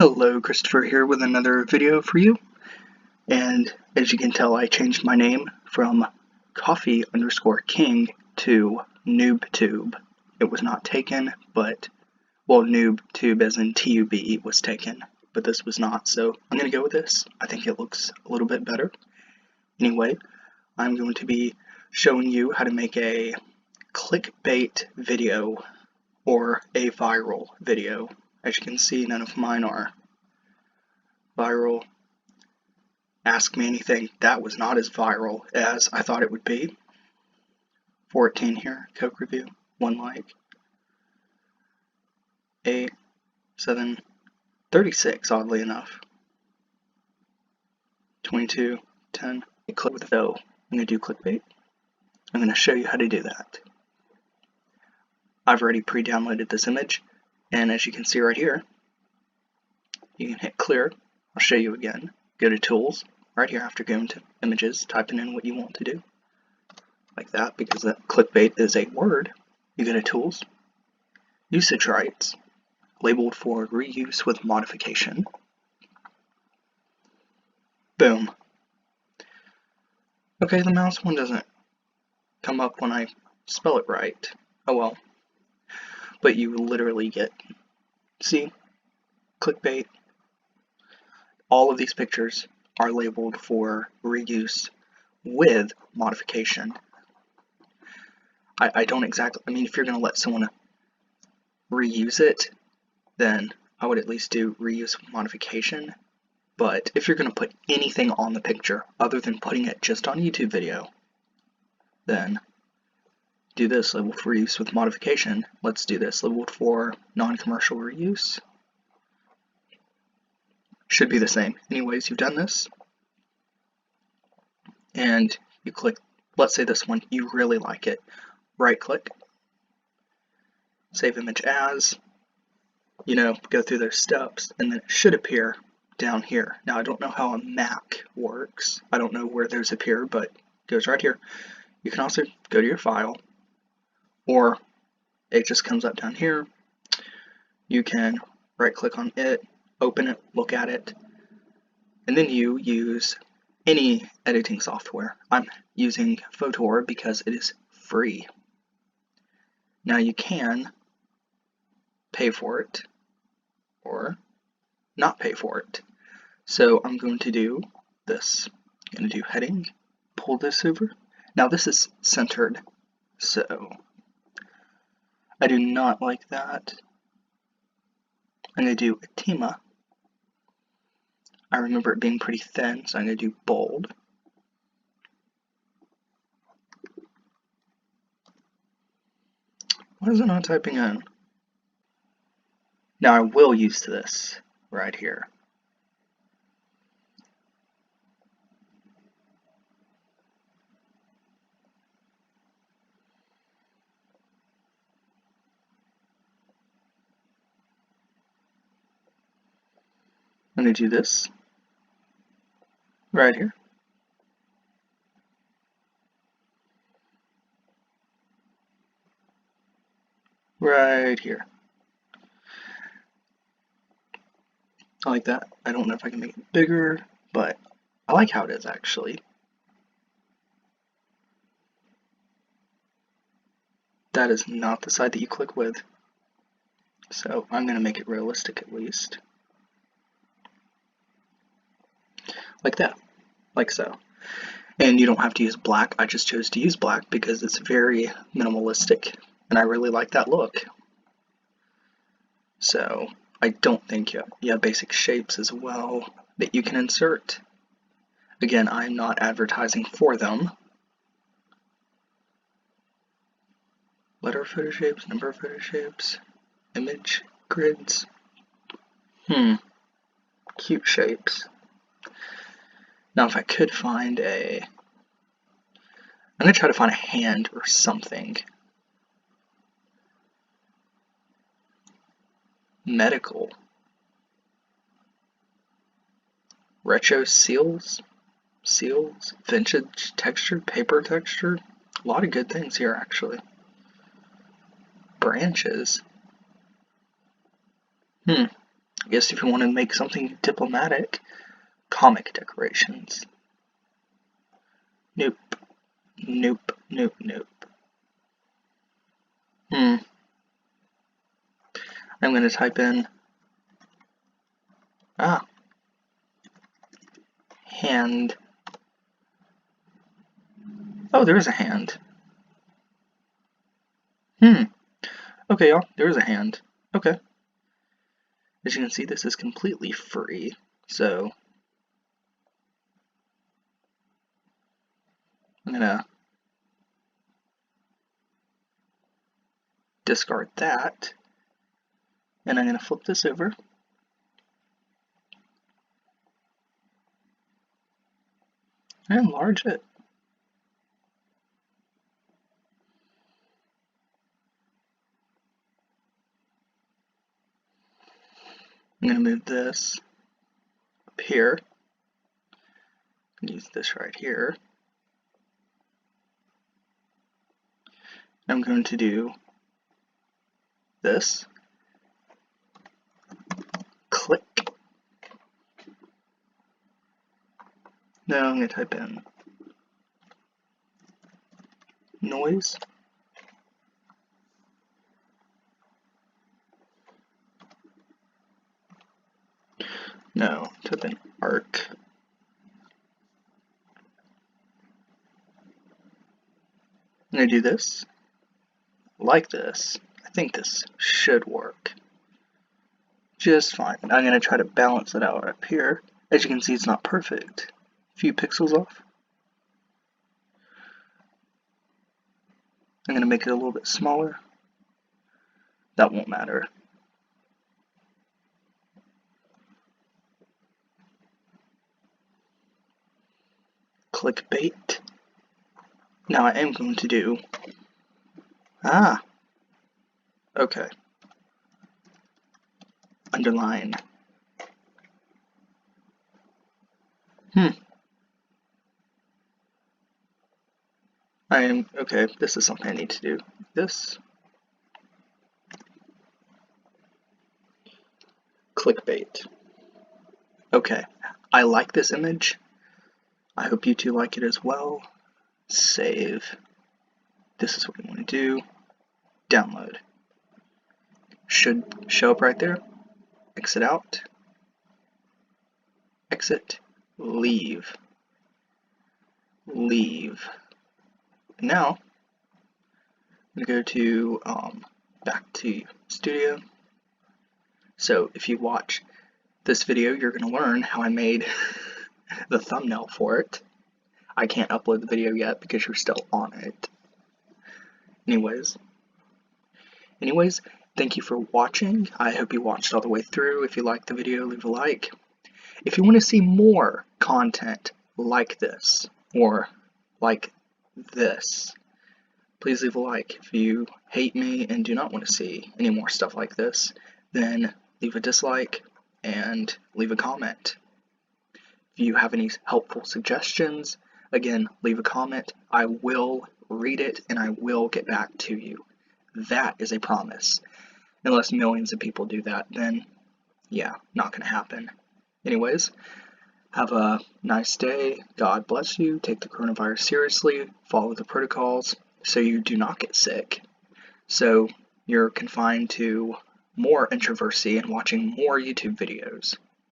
Hello, Christopher here with another video for you. And as you can tell, I changed my name from coffee_king to NoobTube. It was not taken, but, well, NoobTube as in TUB was taken, but this was not, so I'm going to go with this. I think it looks a little bit better. Anyway, I'm going to be showing you how to make a clickbait video or a viral video. As you can see, none of mine are viral. Ask me anything. That was not as viral as I thought it would be. 14 here, Coke review, 1 like. 8, 7, 36, oddly enough. 22, 10. Click with O. I'm going to do clickbait. I'm going to show you how to do that. I've already pre-downloaded this image, and as you can see right here, you can hit clear. I'll show you again. Go to tools, right here after going to images, typing in what you want to do. Like that, because that clickbait is a word. You go to tools, usage rights, labeled for reuse with modification. Boom. Okay, the mouse one doesn't come up when I spell it right. Oh well. But you literally get, see, clickbait. All of these pictures are labeled for reuse with modification. I don't exactly, I mean, if you're going to let someone reuse it, then I would at least do reuse with modification. But if you're going to put anything on the picture other than putting it just on YouTube video, then do this, labeled for reuse with modification. Let's do this, labeled for non-commercial reuse. Should be the same. Anyways, you've done this, and you click, let's say this one, you really like it. Right click, save image as, go through those steps, and then it should appear down here. Now I don't know how a Mac works. I don't know where those appear, but it goes right here. You can also go to your file, or it just comes up down here. You can right click on it, open it, look at it, and then you use any editing software. I'm using Fotor because it is free. Now you can pay for it or not pay for it. So I'm going to do this. I'm going to do heading, pull this over. Now this is centered, so I do not like that. I'm going to do a tema. I remember it being pretty thin, so I'm going to do bold. Why is it not typing in? Now I will use this right here. I'm going to do this right here. Right here. I like that. I don't know if I can make it bigger, but I like how it is actually. That is not the side that you click with. So I'm going to make it realistic at least. Like that. Like so. And you don't have to use black. I just chose to use black because it's very minimalistic and I really like that look. So I don't think you have basic shapes as well that you can insert. Again, I'm not advertising for them. Letter photo shapes, number photo shapes, image grids. Cute shapes. Now if I could find I'm going to try to find a hand or something. Medical. Retro seals, vintage texture, paper texture. A lot of good things here actually. Branches. I guess if you want to make something diplomatic, comic decorations. Nope. Nope. Nope. Nope. I'm going to type in hand. Oh, there is a hand. Okay, y'all, there is a hand. Okay. As you can see, this is completely free, so I'm gonna discard that, and I'm gonna flip this over. And enlarge it. I'm going to move this up here. Use this right here. I'm going to do this. Click. Now I'm going to type in noise. No, type in arc. I'm going to do this. Like this. I think this should work just fine. I'm going to try to balance it out up here. As you can see, it's not perfect. A few pixels off. I'm going to make it a little bit smaller. That won't matter. Clickbait. Now I am going to do, okay, underline. Okay, this is something I need to do. This. Clickbait. Okay, I like this image. I hope you two like it as well. Save. This is what we want to do. Download. Should show up right there. Exit out. Exit. Leave. Leave. Now, I'm going to go to back to Studio. So if you watch this video, you're going to learn how I made the thumbnail for it. I can't upload the video yet because you're still on it. Anyways, thank you for watching. I hope you watched all the way through. If you liked the video, leave a like. If you want to see more content like this, or like this, please leave a like. If you hate me and do not want to see any more stuff like this, then leave a dislike and leave a comment. If you have any helpful suggestions, again, leave a comment. I will read it and I will get back to you. That is a promise. Unless millions of people do that, then yeah, not going to happen. Anyways, have a nice day. God bless you. Take the coronavirus seriously. Follow the protocols so you do not get sick. So you're confined to more introversy and watching more YouTube videos.